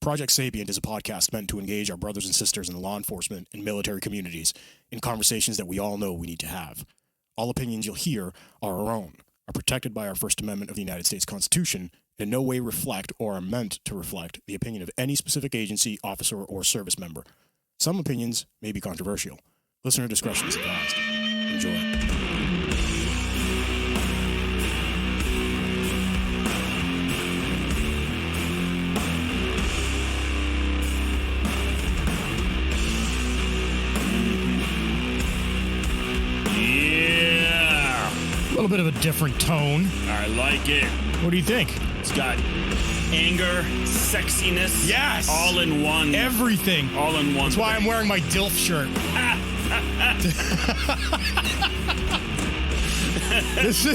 Project Sapient is a podcast meant to engage our brothers and sisters in the law enforcement and military communities in conversations that we all know we need to have. All opinions you'll hear are our own, are protected by our First Amendment of the United States Constitution, and in no way reflect or are meant to reflect the opinion of any specific agency, officer, or service member. Some opinions may be controversial. Listener discretion is advised. Enjoy. A little bit of a different tone. I like it. What do you think? It's got anger, sexiness. Yes. All in one. Everything. All in one. That's why I'm wearing my DILF shirt. This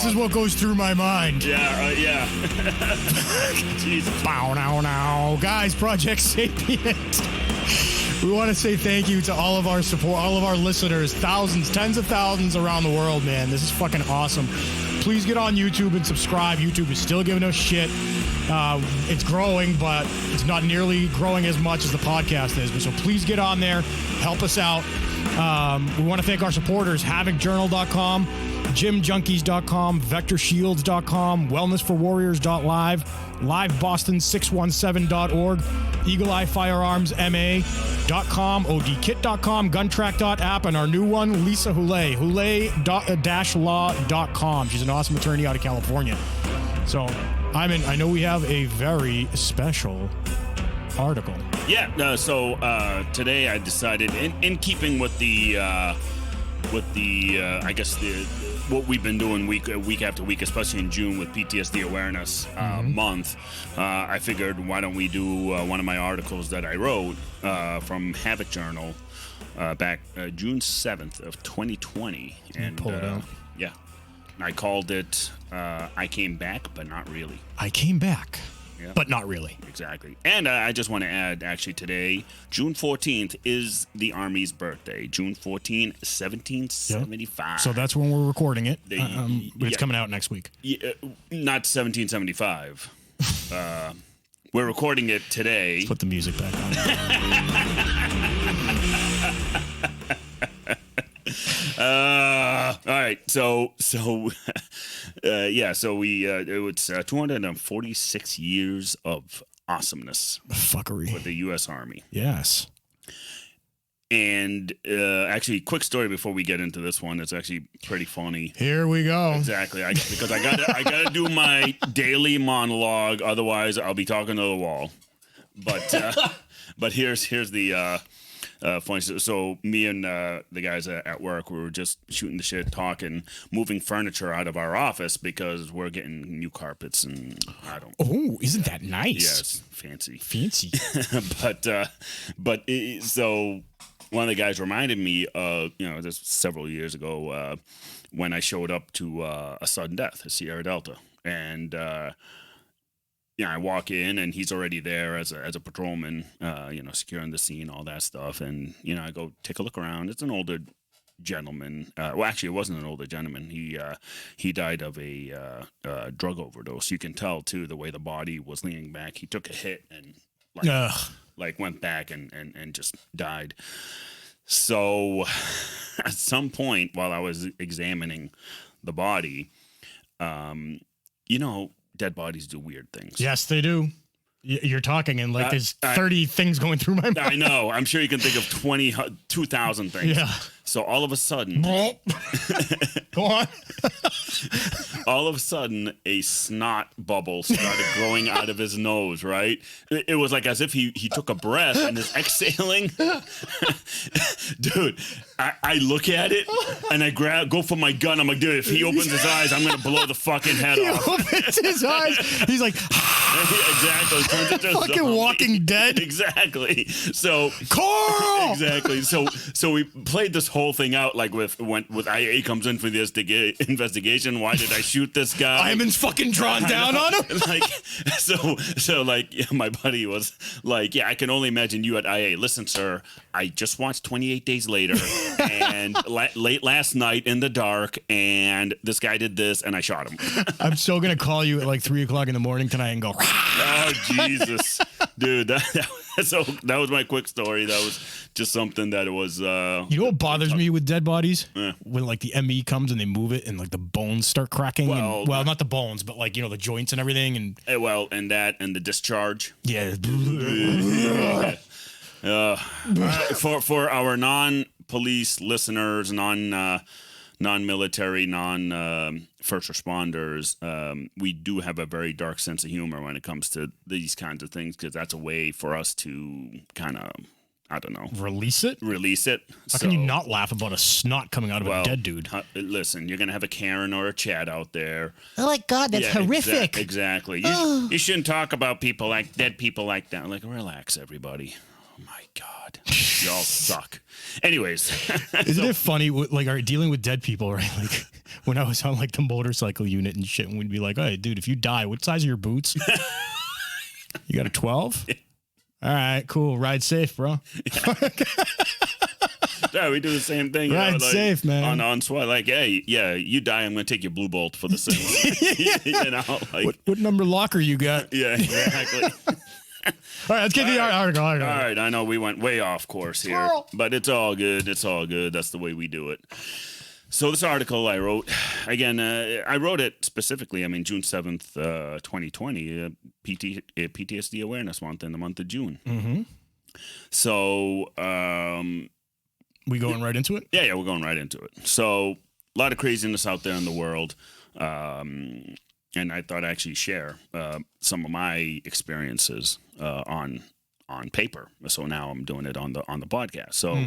is what goes through my mind. Yeah. Jesus. Bow now. Guys, Project Sapient. We want to say thank you to all of our support, all of our listeners, thousands, tens of thousands around the world, man. This is fucking awesome. Please get on YouTube and subscribe. YouTube is still giving us shit. It's growing, but it's not nearly growing as much as the podcast is. So please get on there. Help us out. We want to thank our supporters, HavokJournal.com, GymJunkies.com, VectorShields.com, WellnessForWarriors.live, LiveBoston617.org, EagleEyeFirearmsMA.com, ODKit.com, GunTrack.app, and our new one, Lisa Houlet, Houlet-law.com. She's an awesome attorney out of California. So, I know we have a very special article. Yeah. So today I decided, in keeping with the I guess what we've been doing week after week, especially in June with PTSD awareness month, I figured why don't we do one of my articles that I wrote from Havok Journal back June 7th of 2020, and pull it out. Yeah, I called it "I Came Back, but Not Really." I came back. Yeah. But not really. Exactly. And I just want to add, actually, today, June 14th, is the Army's birthday. June 14, 1775. Yep. So that's when we're recording it. But it's coming out next week. Not 1775. We're recording it today. Let's put the music back on. All right, so we it's 246 years of awesomeness, fuckery with the U.S. Army. Yes, and actually, quick story before we get into this one. It's actually pretty funny. Here we go. Exactly, because I gotta do my daily monologue. Otherwise, I'll be talking to the wall. But here's the. Funny. So me and the guys at work, we were just shooting the shit, talking, moving furniture out of our office because we're getting new carpets, and I don't. Oh, isn't that nice? Yes, fancy. So one of the guys reminded me of this several years ago when I showed up to a sudden death at Sierra Delta, and. I walk in and he's already there as a patrolman, securing the scene, all that stuff. And, I go take a look around. It's an older gentleman. Well, actually, it wasn't an older gentleman. He died of a drug overdose. You can tell, too, the way the body was leaning back. He took a hit and went back and just died. So at some point while I was examining the body, dead bodies do weird things. Yes, they do. You're talking and there's 30 things going through my mind. I know. I'm sure you can think of 2,000 things. Yeah. So all of a sudden... Go on. All of a sudden, a snot bubble started growing out of his nose, right? It was like as if he took a breath and is exhaling. Dude, I look at it and I go for my gun. I'm like, dude, if he opens his eyes, I'm going to blow the fucking head off. He opens his eyes. He's like... Exactly. Turns into fucking zombie. Walking Dead. Exactly. So... Carl! Exactly. So we played this whole thing out with IA comes in for the investigation. Why did I shoot this guy? Ayman's fucking drawn down on him. My buddy was like, I can only imagine you at IA. Listen, sir, I just watched 28 Days Later and late last night in the dark, and this guy did this, and I shot him. I'm still gonna call you at 3 o'clock in the morning tonight and go. Oh Jesus, dude, that was my quick story. That was just something that it was. You know what bothers me with dead bodies? When like the ME comes and they move it and like the bones start cracking. Well, not the bones, but like, you know, the joints and everything. And and that and the discharge. Yeah. For our non-police listeners, non-military, first responders, we do have a very dark sense of humor when it comes to these kinds of things, because that's a way for us to kind of, I don't know, release it. How can you not laugh about a snot coming out of a dead dude? Listen, you're gonna have a Karen or a Chad out there. Oh my God, that's horrific. Exactly. You shouldn't talk about dead people like that. Like, relax, everybody. Oh my God, y'all suck. Anyways, isn't it funny? Like, dealing with dead people, right? Like, when I was on like the motorcycle unit and shit, and we'd be like, "Hey, dude, if you die, what size are your boots? You got a 12? All right, cool. Ride safe, bro." Yeah, we do the same thing. Ride safe, man. On SWAT, like, hey, yeah, you die, I'm gonna take your blue bolt for the sins. You know, like, what number locker you got? Yeah, exactly. All right, let's get the article. All right, I know we went way off course here, but it's all good. It's all good. That's the way we do it. So this article I wrote, again, I wrote it specifically, June 7th, 2020, PTSD Awareness Month in the month of June. Mm-hmm. So... we going right into it? Yeah, we're going right into it. So a lot of craziness out there in the world. And I thought I'd actually share some of my experiences on paper. So now I'm doing it on the podcast. So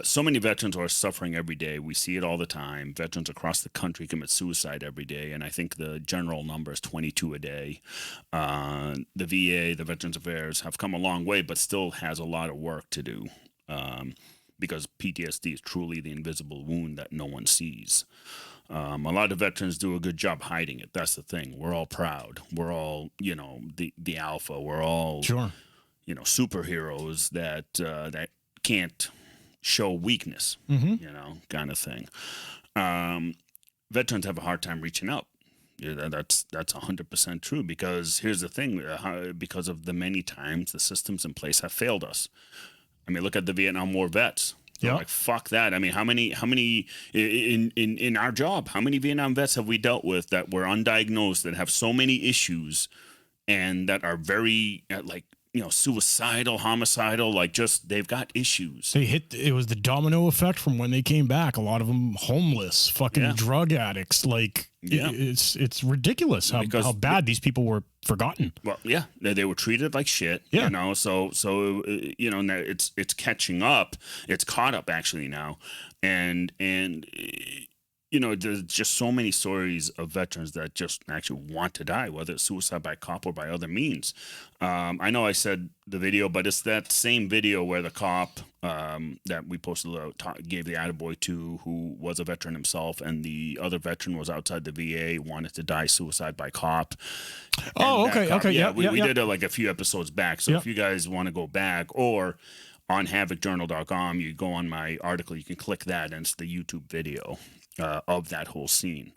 so many veterans are suffering every day. We see it all the time. Veterans across the country commit suicide every day, and I think the general number is 22 a day. The VA, the Veterans Affairs, have come a long way, but still has a lot of work to do. Because PTSD is truly the invisible wound that no one sees. A lot of veterans do a good job hiding it. That's the thing. We're all proud. We're all, the alpha. We're all, superheroes that can't show weakness, kind of thing. Veterans have a hard time reaching out. Yeah, that's 100% true, because here's the thing. Because of the many times the systems in place have failed us. Look at the Vietnam War vets. Yeah. Like, fuck that. How many in our job, how many Vietnam vets have we dealt with that were undiagnosed, that have so many issues and that are very suicidal, homicidal, they've got issues. It was the domino effect from when they came back. A lot of them homeless, fucking drug addicts. It's ridiculous how bad these people were forgotten. Well, yeah, they were treated like shit. Yeah. So it's catching up. It's caught up actually now, and there's just so many stories of veterans that just actually want to die, whether it's suicide by cop or by other means. I know I said the video, but it's that same video where the cop that we posted gave the attaboy to, who was a veteran himself, and the other veteran was outside the VA, wanted to die suicide by cop. Oh, okay, cop, okay, yeah. We did it like a few episodes back, so if you guys want to go back, or on havokjournal.com, you go on my article, you can click that, and it's the YouTube video of that whole scene.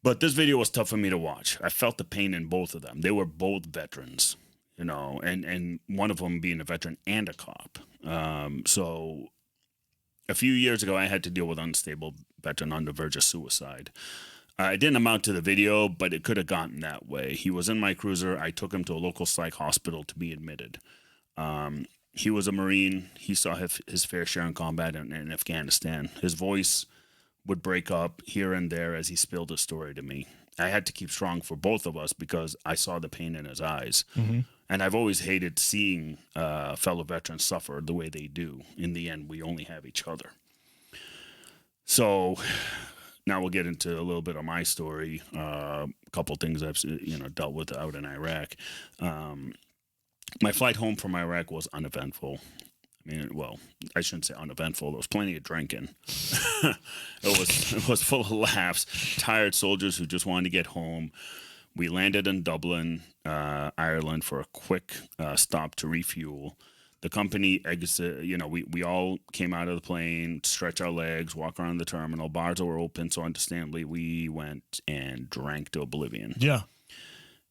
But this video was tough for me to watch. I felt the pain in both of them. They were both veterans, and one of them being a veteran and a cop. So a few years ago, I had to deal with an unstable veteran on the verge of suicide. It didn't amount to the video, but it could have gotten that way. He was in my cruiser. I took him to a local psych hospital to be admitted. He was a Marine. He saw his fair share in combat in Afghanistan. His voice would break up here and there as he spilled his story to me. I had to keep strong for both of us because I saw the pain in his eyes. Mm-hmm. And I've always hated seeing fellow veterans suffer the way they do. In the end, we only have each other. So now we'll get into a little bit of my story. A couple things I've dealt with out in Iraq. My flight home from Iraq was uneventful. I shouldn't say uneventful. There was plenty of drinking. It was full of laughs. Tired soldiers who just wanted to get home. We landed in Dublin, Ireland, for a quick stop to refuel. The company exit. We all came out of the plane, stretch our legs, walk around the terminal. Bars were open, so understandably, we went and drank to oblivion. Yeah.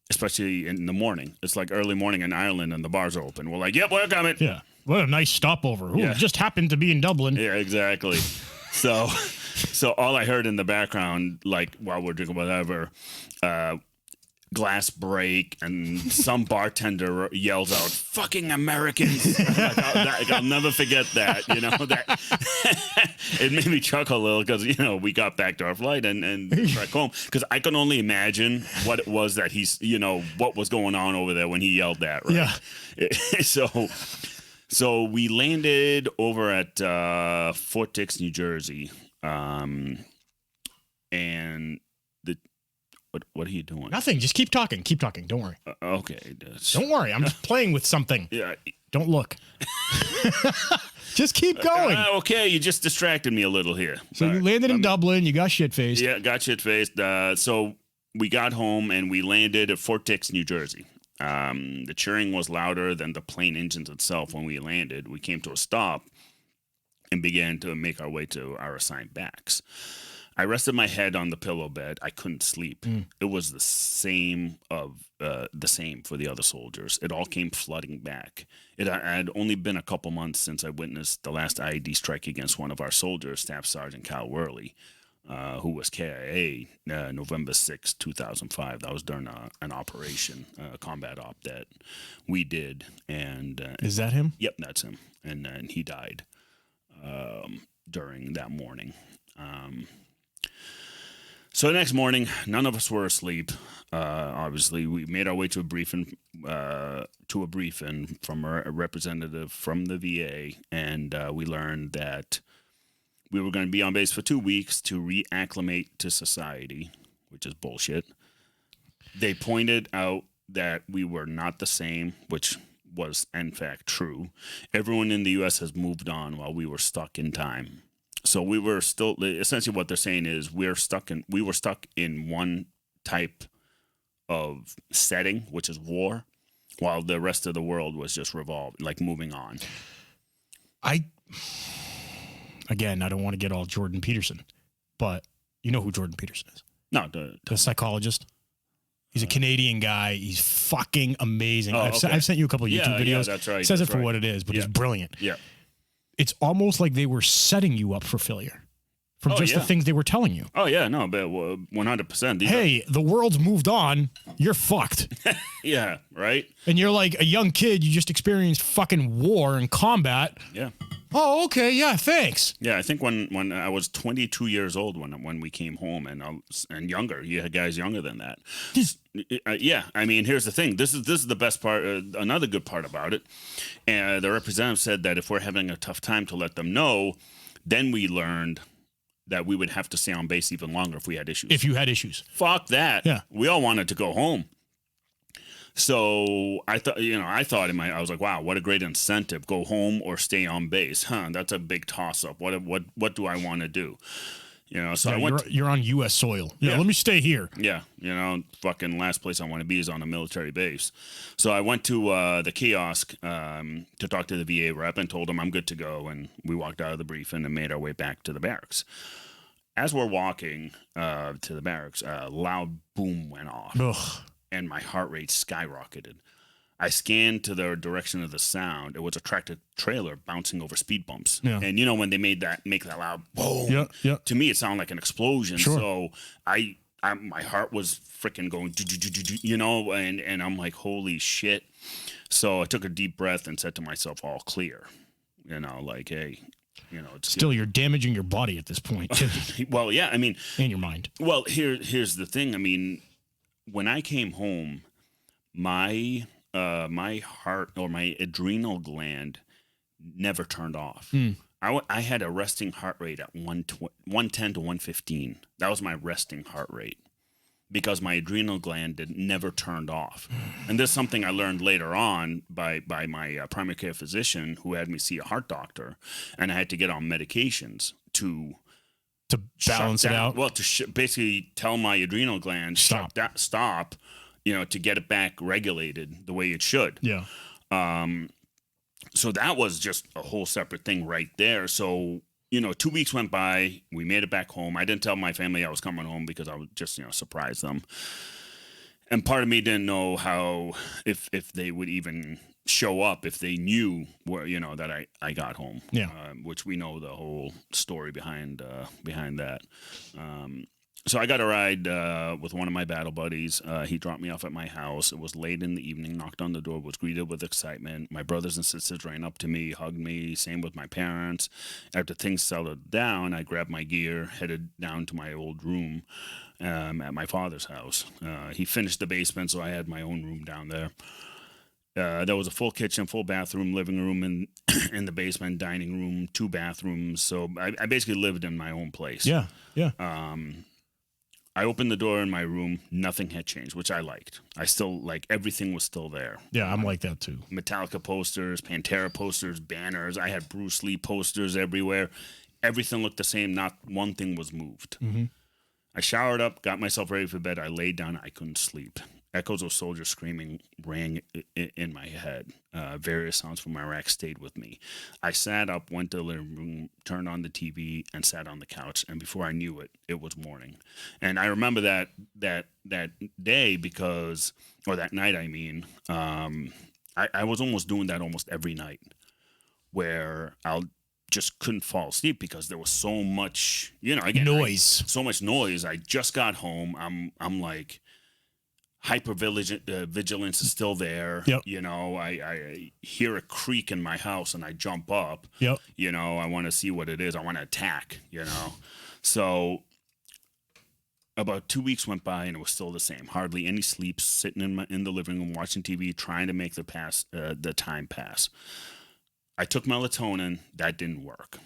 especially in the morning. It's like early morning in Ireland and the bars are open. We're like, yep, we're coming. Yeah. What a nice stopover. Ooh, Yeah. just happened to be in Dublin. Yeah, exactly. So all I heard in the background, like while we're drinking whatever, glass break, and some bartender yells out, "Fucking Americans!" I'll never forget that. You know that it made me chuckle a little because we got back to our flight and back home because I can only imagine what it was that what was going on over there when he yelled that. Right? Yeah. So we landed over at Fort Dix, New Jersey, and what are you doing? Nothing. Just keep talking. Keep talking. Don't worry. Okay. Don't worry. I'm just playing with something. Yeah. Don't look. Just keep going. Okay. You just distracted me a little here. So you landed in Dublin. You got shit-faced. Yeah, got shit-faced. So we got home and we landed at Fort Dix, New Jersey. The cheering was louder than the plane engines itself when we landed. We came to a stop and began to make our way to our assigned backs. I rested my head on the pillow bed. I couldn't sleep. It was the same for the other soldiers. It all came flooding back. It had only been a couple months since I witnessed the last IED strike against one of our soldiers, Staff Sergeant Cal Worley, who was KIA, November 6, 2005. That was during an operation, a combat op that we did. And is that him? Yep, that's him. And he died during that morning. So the next morning, none of us were asleep. Obviously, we made our way to a briefing from a representative from the VA, and we learned that we were going to be on base for 2 weeks to reacclimate to society, which is bullshit. They pointed out that we were not the same, which was in fact true. Everyone in the U.S. has moved on while we were stuck in time. So we were still, essentially what they're saying is we were stuck in one type of setting, which is war, while the rest of the world was just moving on. Again, I don't want to get all Jordan Peterson, but you know who Jordan Peterson is? No, the psychologist. He's a Canadian guy. He's fucking amazing. Oh, I've sent you a couple of YouTube videos. Yeah, that's right. Says that's it for right. what it is, but he's brilliant. Yeah. It's almost like they were setting you up for failure from the things they were telling you. Oh, yeah, no, but 100%. Hey, the world's moved on. You're fucked. Yeah, right? And you're like a young kid. You just experienced fucking war and combat. Yeah. Oh, okay. Yeah, thanks. Yeah, I think when I was 22 years old when we came home and younger, you had guys younger than that. Yeah, I mean, here's the thing. This is the best part. Another good part about it. And the representative said that if we're having a tough time, to let them know. Then we learned that we would have to stay on base even longer if we had issues. If you had issues. Fuck that. Yeah. We all wanted to go home. So I thought, I was like, wow, what a great incentive. Go home or stay on base. That's a big toss up. What do I want to do? So I went. You're on U.S. soil. Yeah, let me stay here. Yeah, fucking last place I want to be is on a military base. So I went to the kiosk to talk to the VA rep and told him I'm good to go. And we walked out of the briefing and made our way back to the barracks. As we're walking to the barracks, a loud boom went off. Ugh. And my heart rate skyrocketed. I scanned to the direction of the sound. It was a tractor trailer bouncing over speed bumps. Yeah. And when they make that loud boom, to me it sounded like an explosion. Sure. So my heart was freaking going, and I'm like, holy shit. So I took a deep breath and said to myself, all clear. Hey, it's still you're damaging your body at this point. Well, yeah, I mean, and your mind. Well, here's the thing. I mean, when I came home, my heart or my adrenal gland never turned off. I had a resting heart rate at 110 to 115. That was my resting heart rate because my adrenal gland never turned off. And this is something I learned later on by my primary care physician who had me see a heart doctor, and I had to get on medications to balance it out. Well, to basically tell my adrenal gland stop, to get it back regulated the way it should. Yeah. So that was just a whole separate thing right there. So 2 weeks went by. We made it back home. I didn't tell my family I was coming home because I would just surprise them. And part of me didn't know how, if they would even show up, if they knew where, that I got home. Yeah. Which we know the whole story behind that. So I got a ride with one of my battle buddies. He dropped me off at my house. It was late in the evening, knocked on the door, was greeted with excitement. My brothers and sisters ran up to me, hugged me, same with my parents. After things settled down, I grabbed my gear, headed down to my old room at my father's house. He finished the basement, so I had my own room down there. There was a full kitchen, full bathroom, living room in the basement, dining room, 2 bathrooms. So I basically lived in my own place. Yeah. I opened the door in my room. Nothing had changed, which I liked. I still, everything was still there. Yeah, I'm like that too. Metallica posters, Pantera posters, banners. I had Bruce Lee posters everywhere. Everything looked the same. Not one thing was moved. Mm-hmm. I showered up, got myself ready for bed. I laid down. I couldn't sleep. Echoes of soldiers screaming rang in my head. Various sounds from Iraq stayed with me. I sat up, went to the living room, turned on the TV, and sat on the couch. And before I knew it, it was morning. And I remember that day because, or that night, I mean, I was almost doing that almost every night, where I'll just couldn't fall asleep because there was so much, again, noise. So much noise. I just got home. I'm like, vigilance is still there. Yep. I hear a creak in my house and I jump up. Yep. I want to see what it is. I want to attack. So about 2 weeks went by and it was still the same. Hardly any sleep. Sitting in the living room watching TV, trying to make the time pass. I took melatonin. That didn't work.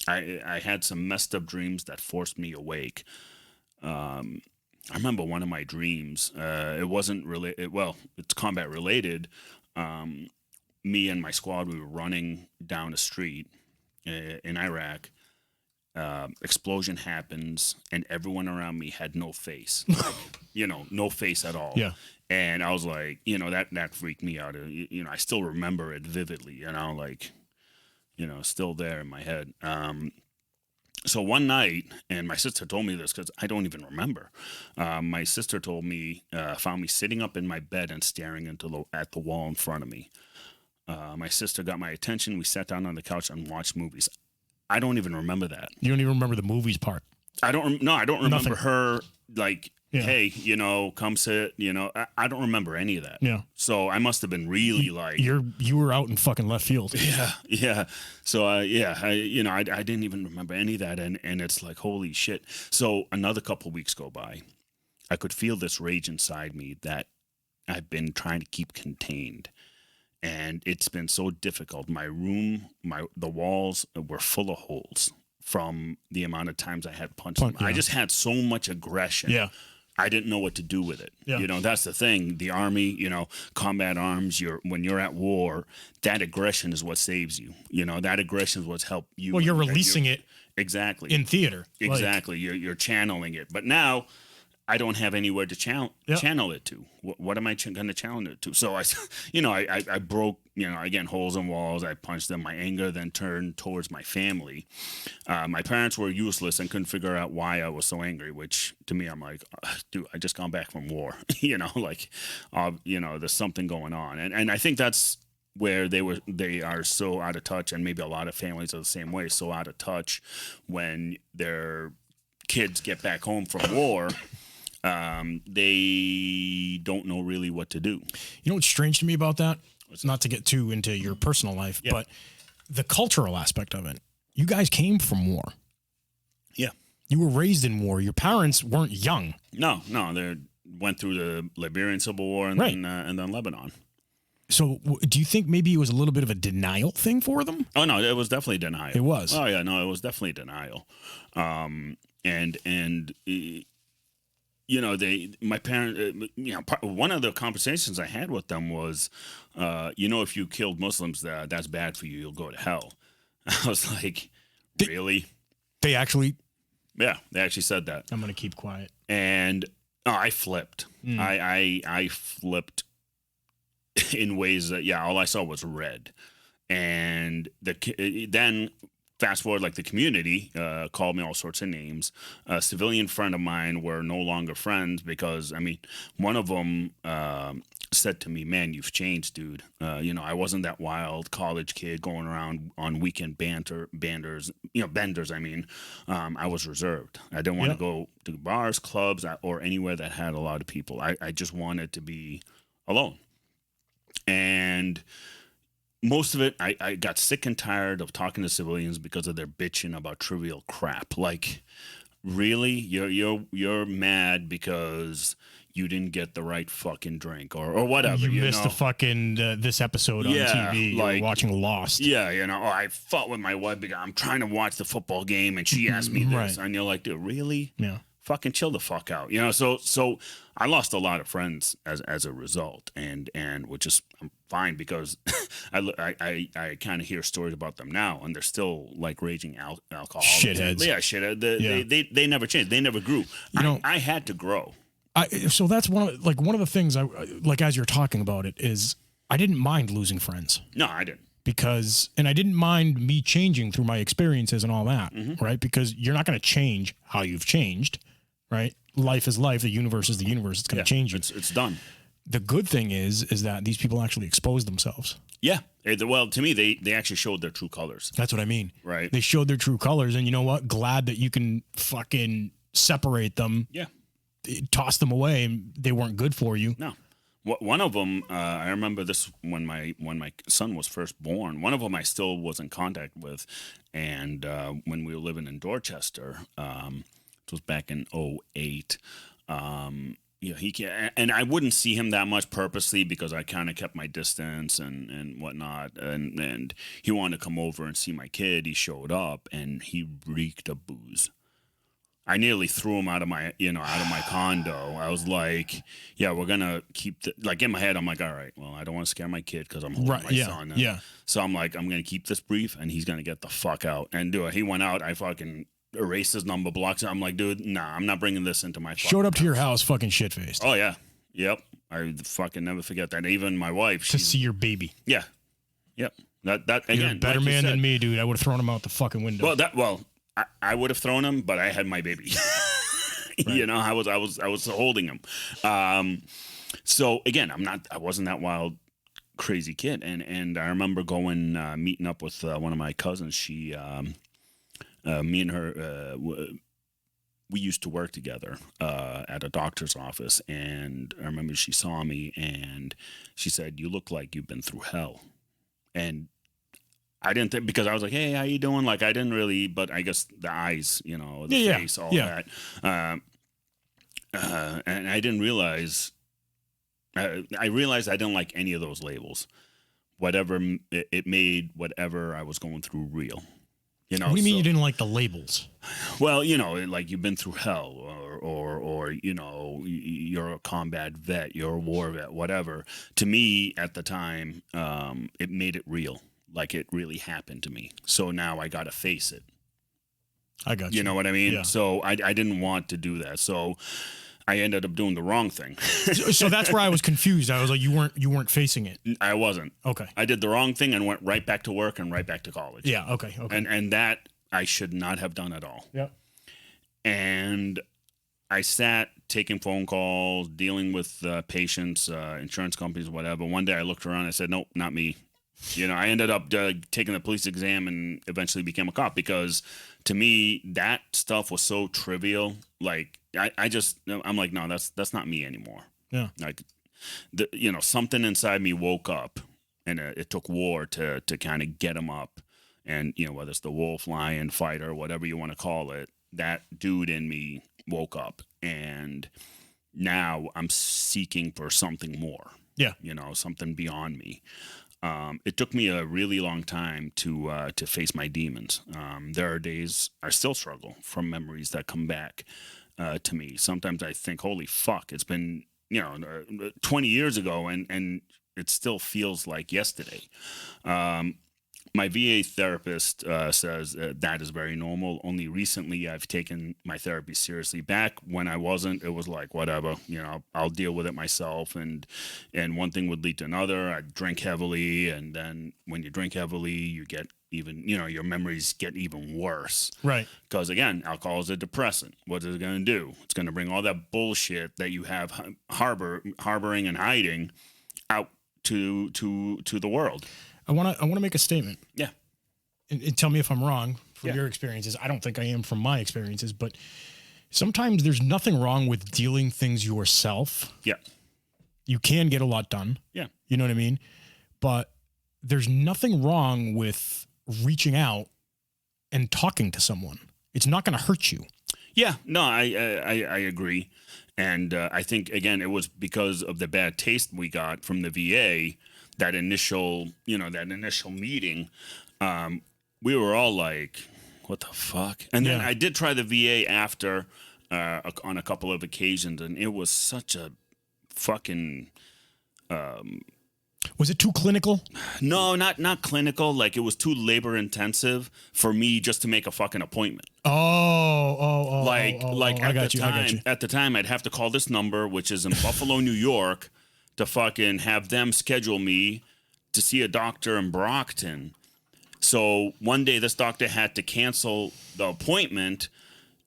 I had some messed up dreams that forced me awake. I remember one of my dreams. It wasn't really it's combat related. Me and my squad, we were running down a street in Iraq. Explosion happens, and everyone around me had no face. No face at all. Yeah. And I was like, that freaked me out. I still remember it vividly. Still there in my head. So one night, and my sister told me this because I don't even remember. My sister told me, found me sitting up in my bed and staring at the wall in front of me. My sister got my attention. We sat down on the couch and watched movies. I don't even remember that. You don't even remember the movies part. I don't remember Nothing. her Yeah. hey, come sit. I don't remember any of that. Yeah. So I must have been really you were out in fucking left field. Yeah. So I didn't even remember any of that, and it's like, holy shit. So another couple of weeks go by. I could feel this rage inside me that I've been trying to keep contained, and it's been so difficult. My room, the walls were full of holes from the amount of times I had punched them. Yeah. I just had so much aggression. Yeah. I didn't know what to do with it. Yeah. That's the thing. The Army, combat arms, when you're at war, that aggression is what saves you. That aggression is what's helped you. Well, you're releasing it exactly in theater. Exactly. You're channeling it. But now I don't have anywhere to channel it to. What am I going to channel it to? So I broke, again, holes in walls. I punched them. My anger then turned towards my family. My parents were useless and couldn't figure out why I was so angry, which to me, I'm like, dude, I just got back from war. There's something going on. And I think that's where they are so out of touch. And maybe a lot of families are the same way, so out of touch when their kids get back home from war. They don't know really what to do. You know what's strange to me about that? It's not to get too into your personal life, but the cultural aspect of it. You guys came from war. Yeah. You were raised in war. Your parents weren't young. No, they went through the Liberian Civil War and then Lebanon. So do you think maybe it was a little bit of a denial thing for them? Oh no, it was definitely denial. It was. Oh yeah, no, it was definitely denial. My parents, one of the conversations I had with them was, if you killed Muslims, that's bad for you. You'll go to hell. I was like, really? They actually? Yeah, they actually said that. I'm going to keep quiet. And I flipped. I flipped in ways that, all I saw was red. And then fast forward, like the community called me all sorts of names. A civilian friend of mine were no longer friends because, I mean, one of them said to me, "Man, you've changed, dude. I wasn't that wild college kid going around on weekend benders. I mean, I was reserved. I didn't want to go to bars, clubs, or anywhere that had a lot of people. I just wanted to be alone." And most of it, I got sick and tired of talking to civilians because of their bitching about trivial crap. Like, really, you're mad because you didn't get the right fucking drink or whatever. You missed the fucking this episode on TV. Like, you're watching Lost. Yeah, or I fought with my wife because I'm trying to watch the football game and she asked me this, and you're like, dude, really? Yeah. Fucking chill the fuck out. So I lost a lot of friends as a result, and which is fine because I kind of hear stories about them now, and they're still like raging alcoholics. Shitheads. Yeah, shitheads. They never changed. They never grew. I had to grow. So that's one of the things I like as you're talking about it is I didn't mind losing friends. No, I didn't. And I didn't mind me changing through my experiences and all that, right? Because you're not going to change how you've changed, right? Life is life. The universe is the universe. It's going to change you. It's done. The good thing is that these people actually expose themselves. Yeah. Well, to me, they actually showed their true colors. That's what I mean. Right. They showed their true colors, and you know what? Glad that you can fucking separate them. Yeah. Toss them away, and they weren't good for you. No. One of them, I remember this when my son was first born. One of them I still was in contact with, and when we were living in Dorchester, it was back in 2008. And I wouldn't see him that much purposely because I kind of kept my distance and whatnot. And he wanted to come over and see my kid. He showed up and he reeked of booze. I nearly threw him out of my condo. I was like, yeah, we're going to keep in my head, I'm like, all right, well, I don't want to scare my kid because I'm holding my son. Yeah. So I'm like, I'm going to keep this brief and he's going to get the fuck out. And he went out. I fucking erased his number, blocks it. I'm like, dude, nah, I'm not bringing this into my Showed up to your house fucking shit-faced. Oh, yeah. Yep. I fucking never forget that. Even my wife. To see your baby. Yeah. Yep. That again. You're a better man than me, dude. I would have thrown him out the fucking window. I would have thrown him, but I had my baby. Right. I was holding him. So again, I wasn't that wild, crazy kid. And I remember going, meeting up with one of my cousins. She, me and her, we used to work together at a doctor's office. And I remember she saw me and she said, "You look like you've been through hell." And I didn't think, because I was like, "Hey, how you doing?" Like, I didn't really, but I guess the eyes, the face, all that. And I didn't realize, I realized I didn't like any of those labels. Whatever, it made whatever I was going through real. What do you mean you didn't like the labels? Well, like you've been through hell or you're a combat vet, you're a war vet, whatever. To me at the time, it made it real. Like it really happened to me. So now I got to face it. I got you. You know what I mean? Yeah. So I didn't want to do that. So I ended up doing the wrong thing. So that's where I was confused. I was like, you weren't facing it. I wasn't. Okay. I did the wrong thing and went right back to work and right back to college. Yeah. Okay. And that I should not have done at all. Yeah. And I sat taking phone calls, dealing with patients, insurance companies, whatever. One day I looked around and I said, nope, not me. I ended up taking the police exam and eventually became a cop because to me, that stuff was so trivial. Like I'm like, no, that's not me anymore. Yeah. Like, something inside me woke up and it took war to kind of get him up. And, whether it's the wolf, lion, fighter, whatever you want to call it, that dude in me woke up. And now I'm seeking for something more. Yeah. Something beyond me. It took me a really long time to face my demons. There are days I still struggle from memories that come back to me. Sometimes I think, holy fuck, it's been 20 years ago and it still feels like yesterday. my VA therapist says that is very normal. Only recently I've taken my therapy seriously. Back when I wasn't, it was like, whatever, I'll deal with it myself. And one thing would lead to another. I drink heavily. And then when you drink heavily, you get even, your memories get even worse. Right. Because again, alcohol is a depressant. What is it going to do? It's going to bring all that bullshit that you have harboring and hiding out to the world. I want to make a statement. Yeah. And tell me if I'm wrong from Yeah. your experiences. I don't think I am from my experiences, but sometimes there's nothing wrong with dealing things yourself. Yeah. You can get a lot done. Yeah. You know what I mean? But there's nothing wrong with reaching out and talking to someone. It's not going to hurt you. Yeah. No, I agree. And I think, again, it was because of the bad taste we got from the VA, that initial meeting, we were all like, what the fuck? And then I did try the VA after on a couple of occasions, and it was such a fucking... Was it too clinical? No, not clinical. Like, it was too labor intensive for me just to make a fucking appointment. At the time, I'd have to call this number, which is in Buffalo, New York, to fucking have them schedule me to see a doctor in Brockton. So one day this doctor had to cancel the appointment,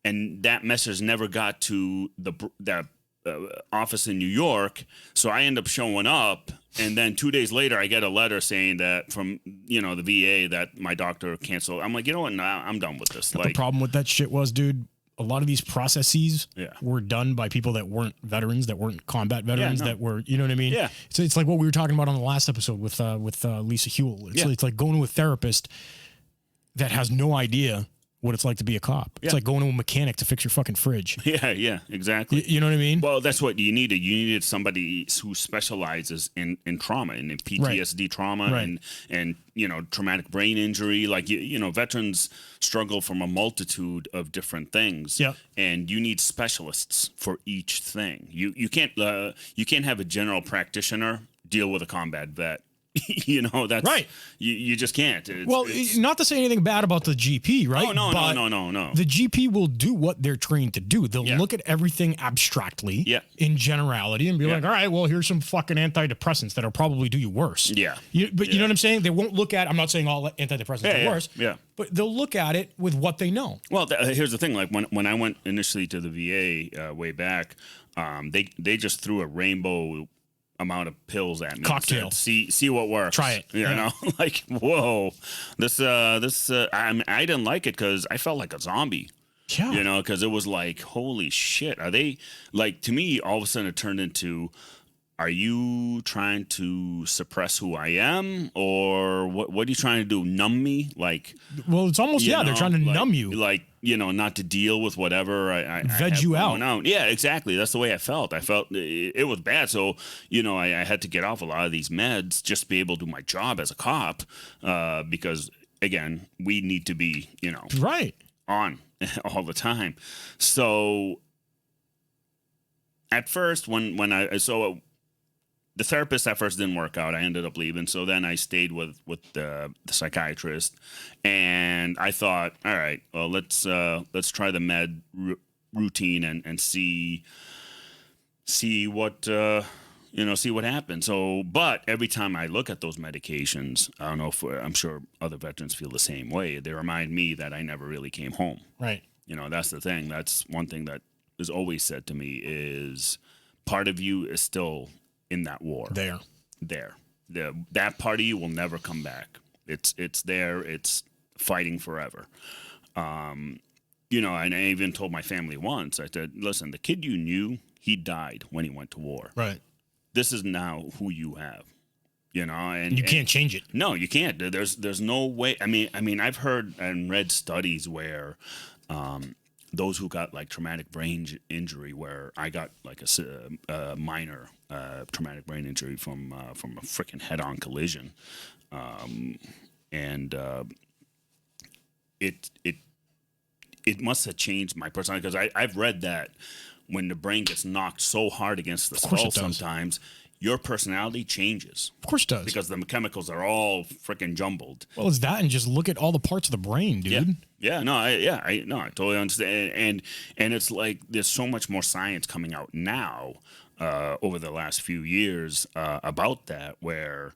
and that message never got to that office in New York. So I end up showing up, and then 2 days later I get a letter saying that from the VA that my doctor canceled. I'm like, you know what? Nah, I'm done with this. The problem with that shit was, dude, a lot of these processes were done by people that weren't veterans, that weren't combat veterans, that were, you know what I mean? Yeah. So it's like what we were talking about on the last episode with Lisa Hewell. It's like going to a therapist that has no idea what it's like to be a cop. It's like going to a mechanic to fix your fucking fridge. Yeah, exactly. You know what I mean? Well, that's what you needed. You needed somebody who specializes in trauma and in PTSD trauma and traumatic brain injury. Like, veterans struggle from a multitude of different things. Yeah. And you need specialists for each thing. You can't have a general practitioner deal with a combat vet. That's right. You just can't. It's not to say anything bad about the GP, right? Oh, no. The GP will do what they're trained to do. They'll look at everything abstractly, in generality, and be like, all right, well, here's some fucking antidepressants that'll probably do you worse. Yeah. You know what I'm saying? They won't look at, I'm not saying all antidepressants are worse, but they'll look at it with what they know. Well, here's the thing. Like, when I went initially to the VA way back, they just threw a rainbow amount of pills at me. Cocktail. Said, see what works. Try it. You know, like, whoa, I didn't like it because I felt like a zombie. Yeah. Because it was like, holy shit. Are they, like, to me, all of a sudden it turned into, are you trying to suppress who I am, or what are you trying to do? Numb me? Like, well, it's almost, they're trying to numb you. Like, not to deal with whatever I veg you out. Yeah, exactly. That's the way I felt. I felt it was bad. So, I had to get off a lot of these meds just to be able to do my job as a cop, because, again, we need to be, on all the time. So, at first, the therapist at first didn't work out. I ended up leaving. So then I stayed with the psychiatrist, and I thought, all right, well, let's try the med routine and see what see what happens. So, but every time I look at those medications, I don't know if I'm sure other veterans feel the same way. They remind me that I never really came home. Right. That's the thing. That's one thing that is always said to me is part of you is still in that war. That part of you will never come back. It's there. It's fighting forever. And I even told my family once, I said, listen, the kid you knew, he died when he went to war. Right. This is now who you have. And you can't change it. No, you can't. There's no way. I mean, I've heard and read studies where those who got like traumatic brain injury, where I got like a minor traumatic brain injury from a freaking head-on collision, and it must have changed my personality, because I've read that when the brain gets knocked so hard against the skull, sometimes your personality changes. Of course it does. Because the chemicals are all freaking jumbled. Well, it's that, and just look at all the parts of the brain, dude. Yeah. No, I totally understand. And it's like there's so much more science coming out now over the last few years about that, where,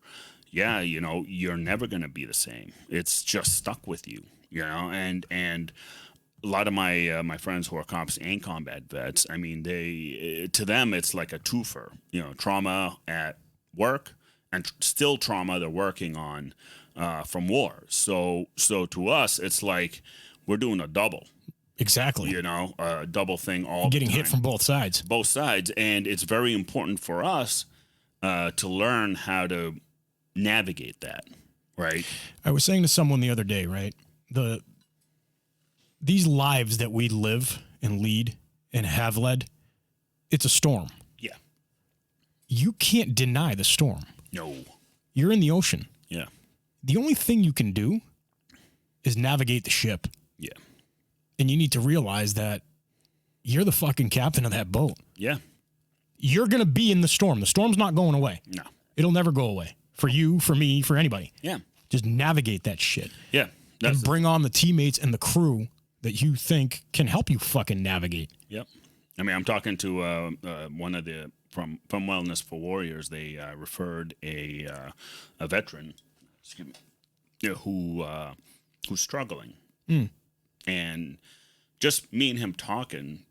you're never going to be the same. It's just stuck with you, and a lot of my friends who are cops and combat vets, I mean, to them it's like a twofer, trauma at work and still trauma they're working on from war. So to us, it's like we're doing a double. Exactly. A double thing all getting the time. Hit from both sides. Both sides, and it's very important for us to learn how to navigate that. Right. I was saying to someone the other day, right, these lives that we live and lead and have led, it's a storm. Yeah. You can't deny the storm. No. You're in the ocean. Yeah. The only thing you can do is navigate the ship. Yeah. And you need to realize that you're the fucking captain of that boat. Yeah. You're going to be in the storm. The storm's not going away. No. It'll never go away. For you, for me, for anybody. Yeah. Just navigate that shit. Yeah. And bring on the teammates and the crew that you think can help you fucking navigate. Yep. I mean, I'm talking to one of the from Wellness for Warriors. They referred a veteran, who's struggling, and just me and him talking,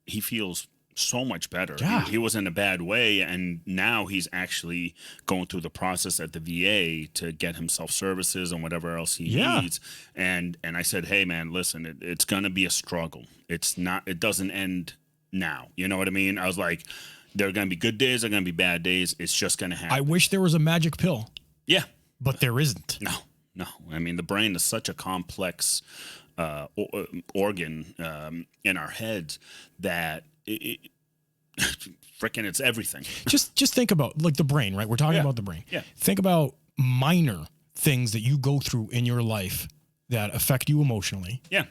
he feels so much better. Yeah. He was in a bad way, and now he's actually going through the process at the VA to get himself services and whatever else he needs. And I said, hey man, listen, it's gonna be a struggle. It doesn't end now. You know what I mean? I was like, there are gonna be good days, there are gonna be bad days. It's just gonna happen. I wish there was a magic pill. Yeah. But there isn't. No. I mean, the brain is such a complex organ in our heads that freaking it's everything. Just think about like the brain, right? We're talking about the brain. Yeah. Think about minor things that you go through in your life that affect you emotionally. Yeah.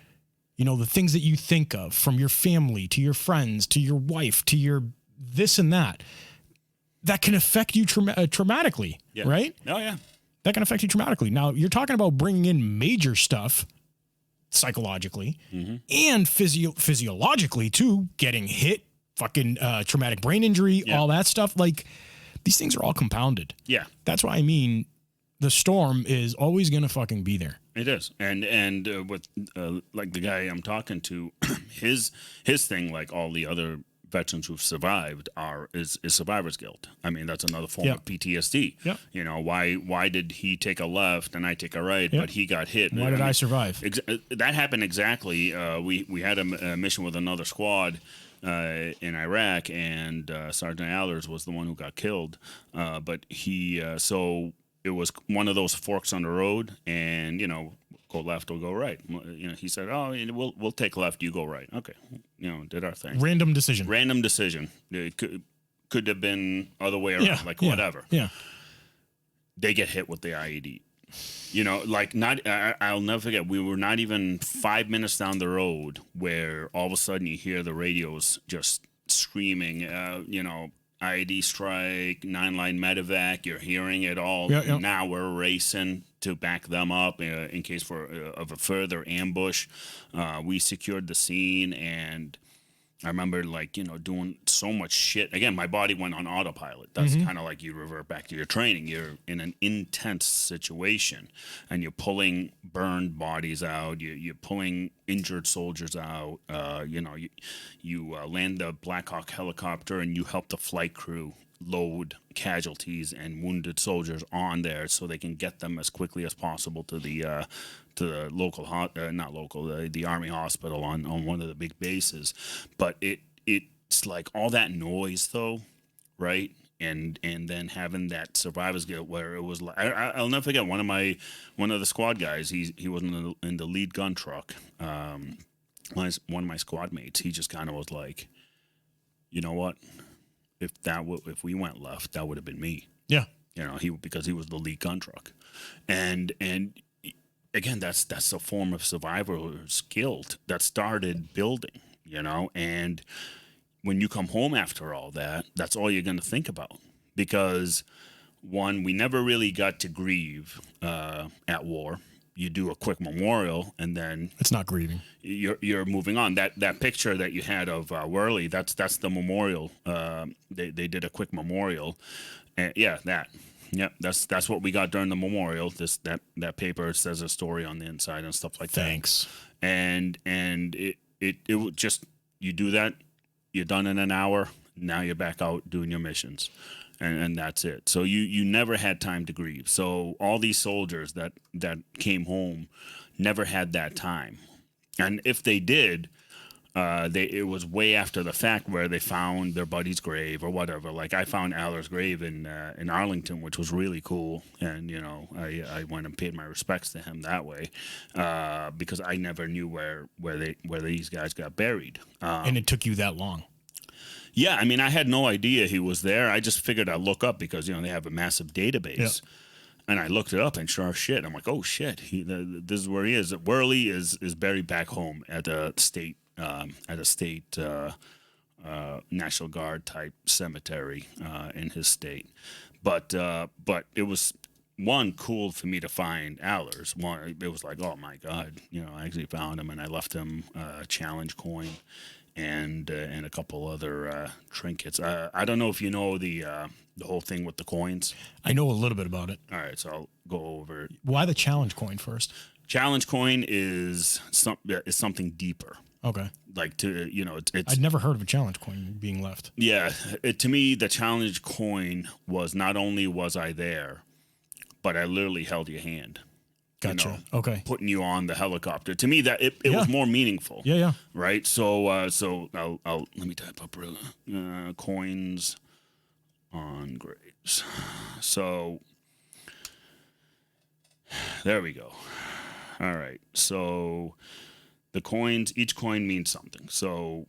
The things that you think of, from your family to your friends to your wife to your this and that can affect you traumatically, right? Oh yeah. That can affect you traumatically. Now you're talking about bringing in major stuff psychologically and physiologically too, getting hit, fucking traumatic brain injury, all that stuff. Like, these things are all compounded. Yeah. That's why I mean, the storm is always going to fucking be there. It is. And with like the guy I'm talking to, his thing, like all the other veterans who've survived, is survivor's guilt. I mean, that's another form of PTSD. Yeah. Why did he take a left and I take a right, but he got hit? Why did I survive? That happened exactly. We had a mission with another squad in Iraq, and Sergeant Allers was the one who got killed. But he, so it was one of those forks on the road, and go left or go right. He said, "Oh, we'll take left. You go right." Okay, did our thing. Random decision. It could have been other way around. Whatever. Yeah. They get hit with the IED. I'll never forget. We were not even 5 minutes down the road where all of a sudden you hear the radios just screaming, IED strike, 9-line medevac. You're hearing it all. Yeah. Now we're racing to back them up in case of a further ambush. We secured the scene, and I remember doing so much shit. Again, my body went on autopilot. That's kind of like you revert back to your training. You're in an intense situation, and you're pulling burned bodies out. You're pulling injured soldiers out. You land the Black Hawk helicopter, and you help the flight crew load casualties and wounded soldiers on there so they can get them as quickly as possible to the local, the Army hospital on one of the big bases. But it's like all that noise though, right? And then having that survivor's guilt where it was like, I'll never forget one of the squad guys, he was in the lead gun truck. One of my squad mates, he just kind of was like, you know what? If we went left, that would have been me. Yeah. Because he was the lead gun truck. And again, that's a form of survivor's guilt that started building, and when you come home after all that, that's all you're going to think about. because one, we never really got to grieve at war. You do a quick memorial, and then It's not grieving. you're moving on. That picture that you had of Worley, that's the memorial. They did a quick memorial, and that's what we got during the memorial. That paper says a story on the inside and stuff like Thanks. that. And it would just, you do that, you're done in an hour. Now you're back out doing your missions. And that's it. So you never had time to grieve. So all these soldiers that came home never had that time. And if they did, it was way after the fact where they found their buddy's grave or whatever. Like I found Aller's grave in Arlington, which was really cool. And I went and paid my respects to him that way because I never knew where these guys got buried. And it took you that long. Yeah, I mean, I had no idea he was there. I just figured I'd look up because, they have a massive database. Yep. And I looked it up, and sure as shit, I'm like, oh, shit, this is where he is. Worley is buried back home at a state National Guard type cemetery in his state. But it was, one, cool for me to find Aller's. One, it was like, oh, my God, I actually found him, and I left him a challenge coin. And a couple other trinkets. I don't know if you know the whole thing with the coins. I know a little bit about it. All right, so I'll go over it. Why the challenge coin first? Challenge coin is something deeper. Okay. Like it's. I'd never heard of a challenge coin being left. Yeah, to me, the challenge coin was not only was I there, but I literally held your hand. Gotcha. Okay. Putting you on the helicopter. To me, that it was more meaningful. Yeah. Right. So I'll let me type up coins on graves. So there we go. All right. So the coins, each coin means something. So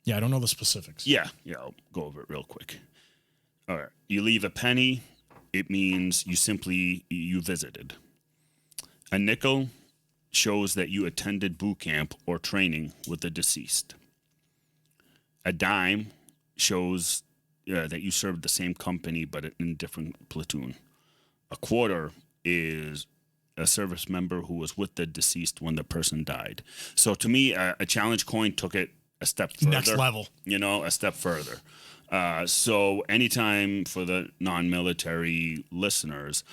yeah, I don't know the specifics. Yeah. I'll go over it real quick. All right. You leave a penny. It means you visited. A nickel shows that you attended boot camp or training with the deceased. A dime shows that you served the same company but in a different platoon. A quarter is a service member who was with the deceased when the person died. So to me, a challenge coin took it a step further. Next level. A step further. So anytime for the non-military listeners,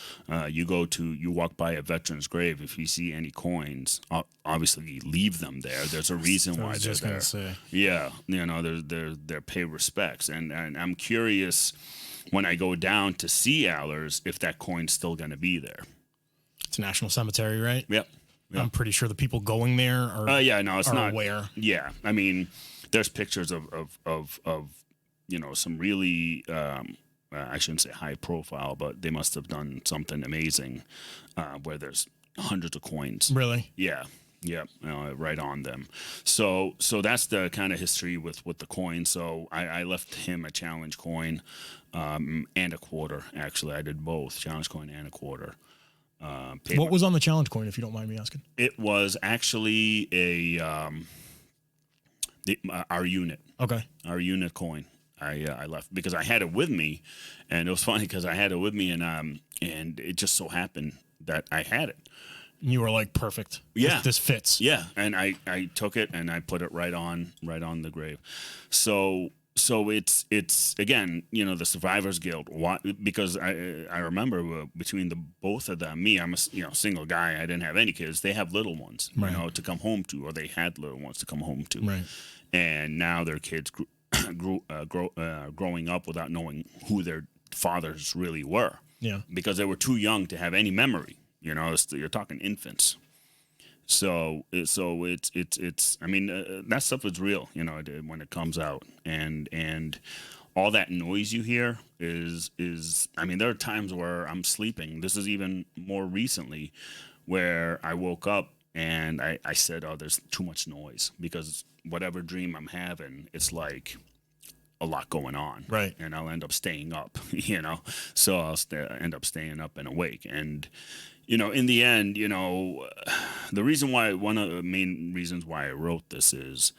you walk by a veteran's grave, if you see any coins, obviously leave them there. There's a reason why they're there. Say. Yeah, they're pay respects, and I'm curious when I go down to see Aller's if that coin's still going to be there. It's a national cemetery, right? Yep. I'm pretty sure the people going there are. It's not aware. Yeah, I mean, there's pictures of some really, I shouldn't say high profile, but they must have done something amazing where there's hundreds of coins. Really? Yeah. Right on them. So that's the kind of history with the coin. So I left him a challenge coin and a quarter. Actually, I did both, challenge coin and a quarter. What was on the challenge coin, if you don't mind me asking? It was actually our unit. Okay. Our unit coin. I left because I had it with me, and it was funny because I had it with me, and it just so happened that I had it. You were like, perfect. Yeah, this fits. Yeah, and I took it and I put it right on the grave. So it's again, the Survivors Guild. Why? Because I remember between the both of them, me, I'm a single guy. I didn't have any kids. They have little ones, right, to come home to, or they had little ones to come home to, right. And now their kids growing up without knowing who their fathers really were. Yeah, because they were too young to have any memory. You're talking infants. So it's I mean that stuff is real, when it comes out, and all that noise you hear is I mean, there are times where I'm sleeping. This is even more recently where I woke up and I said, oh, there's too much noise, because whatever dream I'm having, it's like a lot going on, right? And I'll end up staying up, so I'll end up staying up and awake. And in the end, the reason why, one of the main reasons why I wrote this is,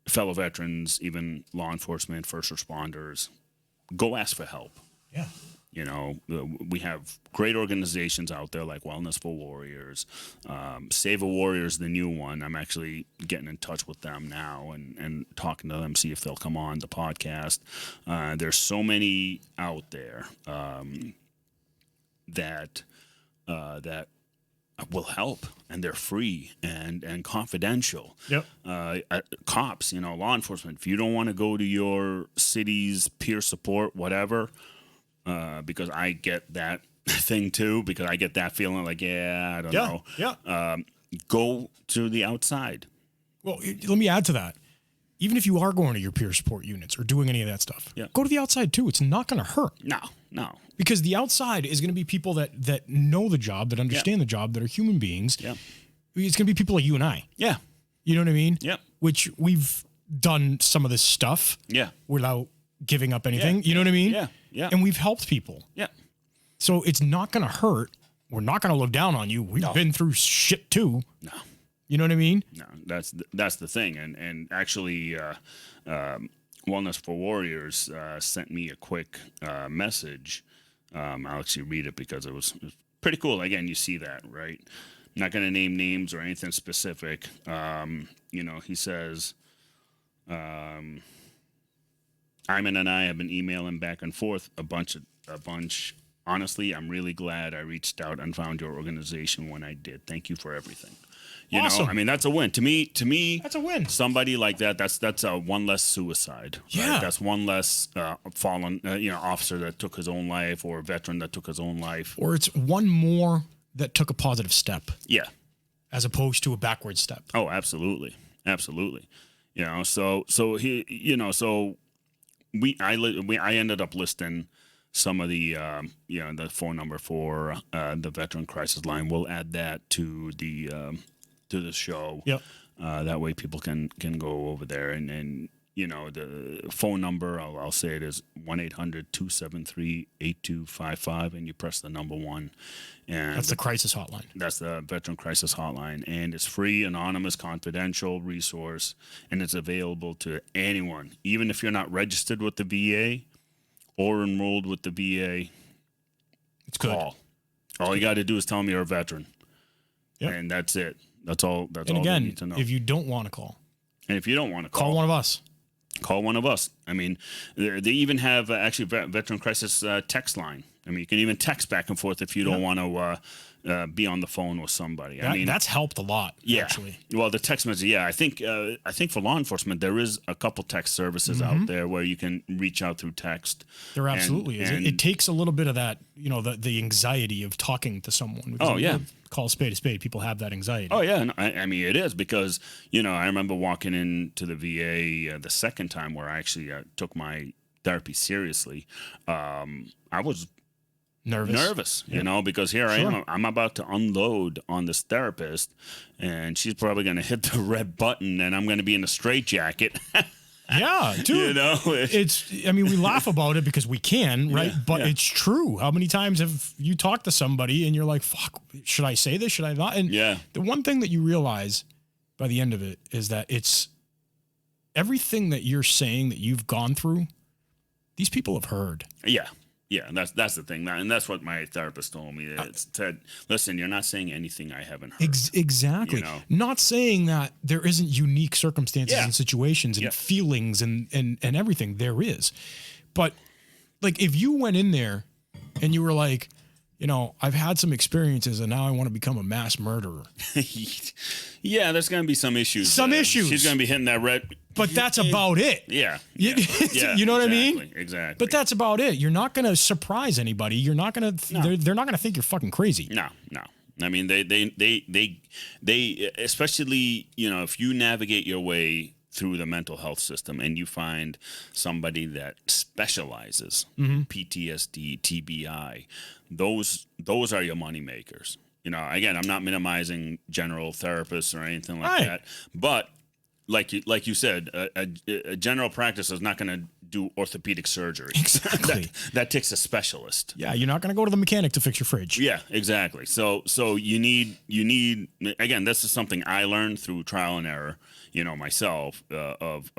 fellow veterans, even law enforcement, first responders, go ask for help. Yeah. You know, we have great organizations out there like Wellness for Warriors. Save a Warrior is the new one. I'm actually getting in touch with them now and talking to them, see if they'll come on the podcast. There's so many out there that will help, and they're free and confidential. Yep. Cops, you know, law enforcement, if you don't want to go to your city's peer support, whatever, because I get that thing too, because I get that feeling like, I don't know. Yeah. Go to the outside. Well, let me add to that. Even if you are going to your peer support units or doing any of that stuff, go to the outside too. It's not going to hurt. No. Because the outside is going to be people that know the job, that understand the job, that are human beings. Yeah. It's going to be people like you and I. Yeah. You know what I mean? Yeah. Which we've done some of this stuff. Yeah. Without giving up anything. Yeah. You know what I mean? Yeah. Yeah. And we've helped people. Yeah. So it's not going to hurt. We're not going to look down on you. We've been through shit too. No. You know what I mean? No, that's the thing. And actually, Wellness for Warriors sent me a quick message. I'll actually read it because it was pretty cool. Again, you see that, right? I'm not going to name names or anything specific. You know, he says, Ayman and I have been emailing back and forth a bunch. Honestly, I'm really glad I reached out and found your organization when I did. Thank you for everything. You Awesome. know, I mean, that's a win. To me, That's a win. Somebody like that, that's a one less suicide. Right? Yeah. That's one less fallen, officer that took his own life, or a veteran that took his own life. Or it's one more that took a positive step Yeah. as opposed to a backward step. Oh, absolutely. You know, so he, you know, so I ended up listing some of the the phone number for the Veteran Crisis Line. We'll add that to the show. Yep. That way people can go over there and you know, the phone number, I'll say it is 1-800-273-8255, and you press the number 1. And That's the crisis hotline. that's the Veteran Crisis Hotline, and it's free, anonymous, confidential resource, and it's available to anyone, even if you're not registered with the VA or enrolled with the VA. It's good. Call. All you got to do is tell them you're a veteran, Yep. and that's it. That's all. That's And all they again, need to know. if you don't want to call, And if you don't want to call one of us. call one of us. I mean, they even have actually Veteran Crisis text line. I mean, you can even text back and forth if you don't want to be on the phone with somebody. I mean, That's helped a lot, yeah. actually. Well, the text message, yeah. I think for law enforcement, there is a couple text services out there where you can reach out through text. There absolutely is. and- It takes a little bit of that, the anxiety of talking to someone. Because Oh, yeah. Call a spade a spade. People have that anxiety. Oh yeah, no, I mean it is because I remember walking into the VA the second time where I actually took my therapy seriously. I was nervous, because here I am. I'm about to unload on this therapist, and she's probably going to hit the red button, and I'm going to be in a straitjacket. Yeah, dude. We laugh about it because we can, right? Yeah, But yeah. it's true. How many times have you talked to somebody and you're like, fuck, should I say this? Should I not? And Yeah. the one thing that you realize by the end of it is that it's everything that you're saying that you've gone through, these people have heard. Yeah. Yeah, that's the thing, and that's what my therapist told me. It's said, listen, you're not saying anything I haven't heard. Exactly. Not saying that there isn't unique circumstances Yeah. and situations and Yeah. feelings and everything. There is. But like if you went in there and you were like, I've had some experiences and now I want to become a mass murderer. Yeah, there's going to be some issues. Some issues. She's going to be hitting that red. But that's about it. Yeah. You know what I mean? Exactly. But that's about it. You're not going to surprise anybody. You're not going to. They're not going to think you're fucking crazy. No. I mean, they especially if you navigate your way through the mental health system and you find somebody that specializes PTSD, TBI, those are your money makers. Again, I'm not minimizing general therapists or anything like that, but like you said, a general practice is not going to do orthopedic surgery. Exactly. that takes a specialist. Yeah, you're not going to go to the mechanic to fix your fridge. Yeah, exactly. So you need again. This is something I learned through trial and error. Myself of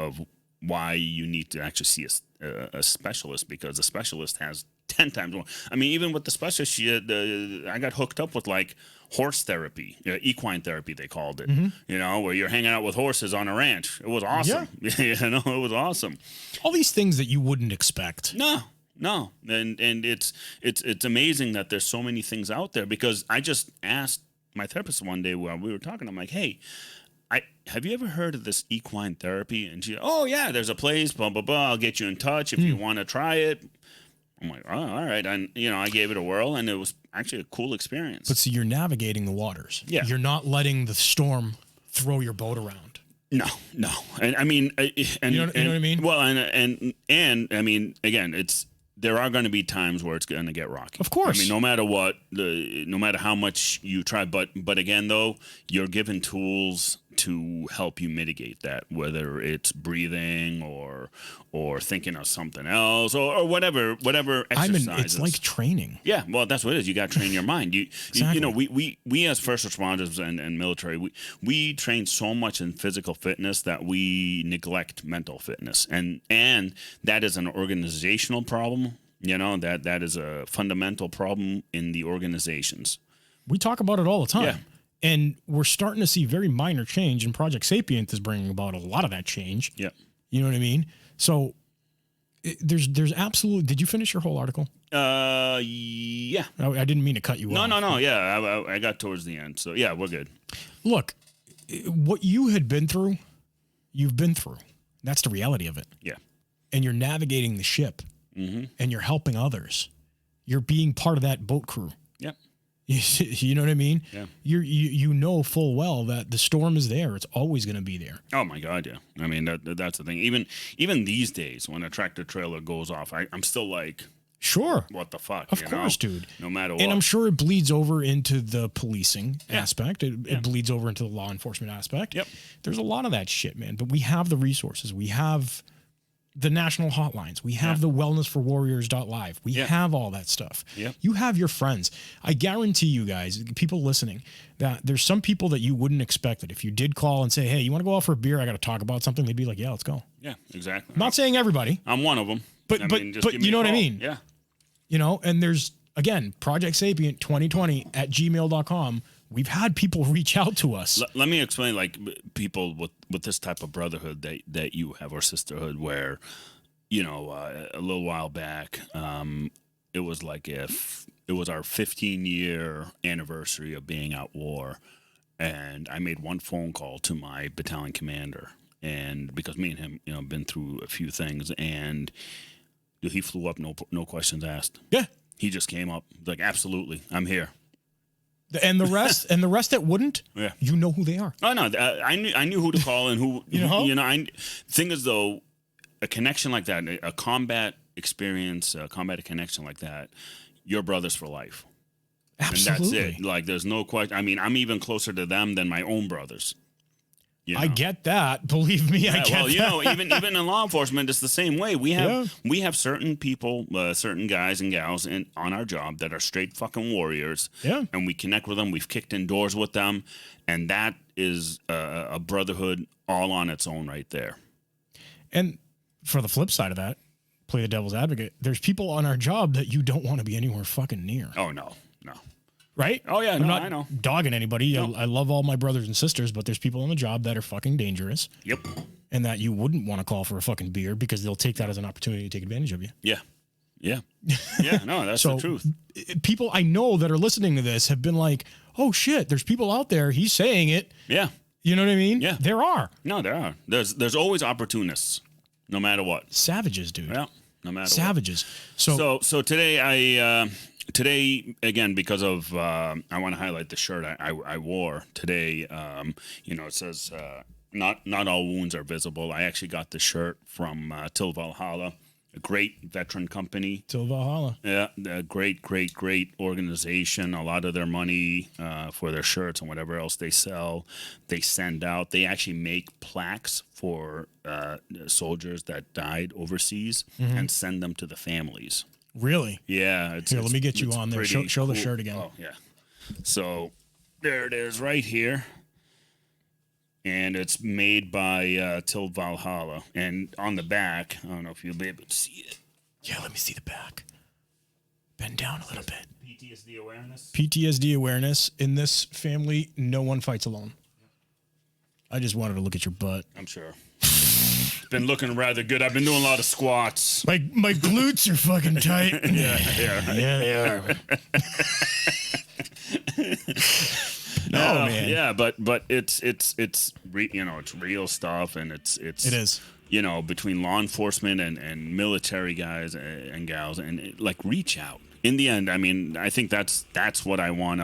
why you need to actually see a specialist, because a specialist has 10 times more. I mean, even with the specialist, I got hooked up with like horse therapy, equine therapy, they called it, where you're hanging out with horses on a ranch. It was awesome. Yeah. It was awesome. All these things that you wouldn't expect. No. And it's amazing that there's so many things out there, because I just asked my therapist one day while we were talking, I'm like, hey, have you ever heard of this equine therapy? And she, oh yeah, there's a place, blah, blah, blah. I'll get you in touch if you want to try it. I'm like, oh, all right. And, I gave it a whirl, and it was actually a cool experience. But see, you're navigating the waters. Yeah. You're not letting the storm throw your boat around. No. And I mean, and, you know what I mean? Well, and I mean, again, there are going to be times where it's going to get rocky. Of course. I mean, no matter what, no matter how much you try, but again, though, you're given tools to help you mitigate that, whether it's breathing or thinking of something else or whatever exercises. It's like training. Yeah, well, that's what it is. You got to train your mind. Exactly. We as first responders and military, we train so much in physical fitness that we neglect mental fitness, and that is an organizational problem. That is a fundamental problem in the organizations. We talk about it all the time. Yeah. And we're starting to see very minor change, and Project Sapient is bringing about a lot of that change. Yeah. You know what I mean? So there's absolutely. Did you finish your whole article? Yeah. I didn't mean to cut you off. No. Yeah, I got towards the end. So yeah, we're good. Look, what you had been through, you've been through. That's the reality of it. Yeah. And you're navigating the ship, and you're helping others. You're being part of that boat crew. Yep. You know what I mean? Yeah. You know full well that the storm is there. It's always going to be there. Oh my God, yeah. I mean that's the thing. Even these days, when a tractor trailer goes off, I'm still like, sure, what the fuck? Of course, dude. No matter what. And I'm sure it bleeds over into the policing aspect. It bleeds over into the law enforcement aspect. Yep. There's a lot of that shit, man. But we have the resources. We have the national hotlines. We have the wellnessforwarriors.live. We have all that stuff. Yep. You have your friends. I guarantee you guys, people listening, that there's some people that you wouldn't expect that if you did call and say, hey, you want to go out for a beer? I got to talk about something. They'd be like, yeah, let's go. Yeah, exactly. I'm not saying everybody. I'm one of them. But you know what I mean? Yeah. And there's, again, Project Sapient 2020 at gmail.com. We've had people reach out to us. Let me explain, like, people with this type of brotherhood that you have, or sisterhood, where, a little while back, it was like if it was our 15-year anniversary of being at war, and I made one phone call to my battalion commander, and because me and him, been through a few things, and he flew up, no questions asked. Yeah. He just came up, like, absolutely, I'm here. And the rest, that wouldn't, you know who they are. Oh no, I knew who to call and who thing is, though, a connection like that, a combat experience, a combat connection like that, your brothers for life. Absolutely. And that's it. Like, there's no question. I mean, I'm even closer to them than my own brothers. I get that. Believe me, I get that. Even in law enforcement, it's the same way. We have certain people, certain guys and gals on our job that are straight fucking warriors. Yeah. And we connect with them. We've kicked in doors with them, and that is a brotherhood all on its own right there. And for the flip side of that, play the devil's advocate. There's people on our job that you don't want to be anywhere fucking near. Oh no. Right? Oh yeah, I'm not I know. Dogging anybody. No. I love all my brothers and sisters, but there's people on the job that are fucking dangerous. Yep. And that you wouldn't want to call for a fucking beer because they'll take that as an opportunity to take advantage of you. Yeah. Yeah. No, that's the truth. People I know that are listening to this have been like, oh shit, there's people out there. He's saying it. Yeah. You know what I mean? Yeah. There are. No, there are. There's always opportunists, no matter what. Savages, dude. Yeah. No matter Savages. What. So today Today, again, because of, I want to highlight the shirt I wore today. It says, not all wounds are visible. I actually got the shirt from Till Valhalla. a great veteran company. Till Valhalla. Yeah, a great organization. A lot of their money for their shirts and whatever else they sell, they send out. They actually make plaques for soldiers that died overseas and send them to the families. Really? Yeah. Here, let me get you on there. Show cool. the shirt again. Oh, yeah. So there it is right here. And it's made by Till Valhalla. And on the back, I don't know if you'll be able to see it. Yeah, let me see the back. Bend down a little bit. PTSD awareness. PTSD awareness. In this family, no one fights alone. I just wanted to look at your butt. I'm sure. It's been looking rather good. I've been doing a lot of squats. My glutes are fucking tight. Yeah, they are. No, man. Yeah, but it's it's real stuff, and it is. Between law enforcement and military guys and gals, and reach out. In the end, I mean, I think that's what I want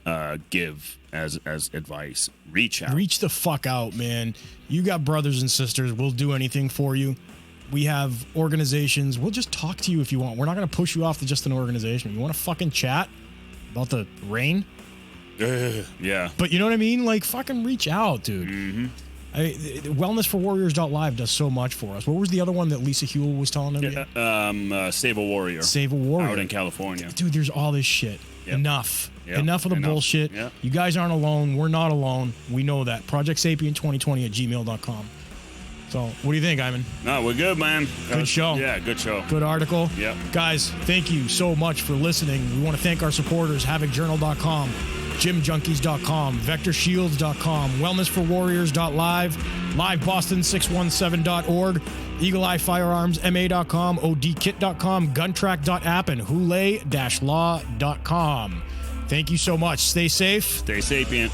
to give as advice. Reach out. Reach the fuck out, man. You got brothers and sisters. We'll do anything for you. We have organizations. We'll just talk to you if you want. We're not going to push you off to just an organization. You want to fucking chat about the rain? Yeah. But you know what I mean? Fucking reach out, dude. Mm-hmm. Wellnessforwarriors.live does so much for us. What was the other one that Lisa Huell was telling them? Save a Warrior. Save a Warrior. Out in California. Dude, there's all this shit. Yep. Enough. Yep. Enough of the bullshit. Yep. You guys aren't alone. We're not alone. We know that. ProjectSapient2020@gmail.com. So, what do you think, Ayman? No, we're good, man. Good show. Yeah, good show. Good article. Yep. Guys, thank you so much for listening. We want to thank our supporters, HavokJournal.com, GymJunkies.com, VectorShields.com, WellnessForWarriors.live, LiveBoston617.org, EagleEyeFirearmsMA.com, ODKit.com, Guntrack.app, and Houlet-Law.com. Thank you so much. Stay safe. Stay sapient.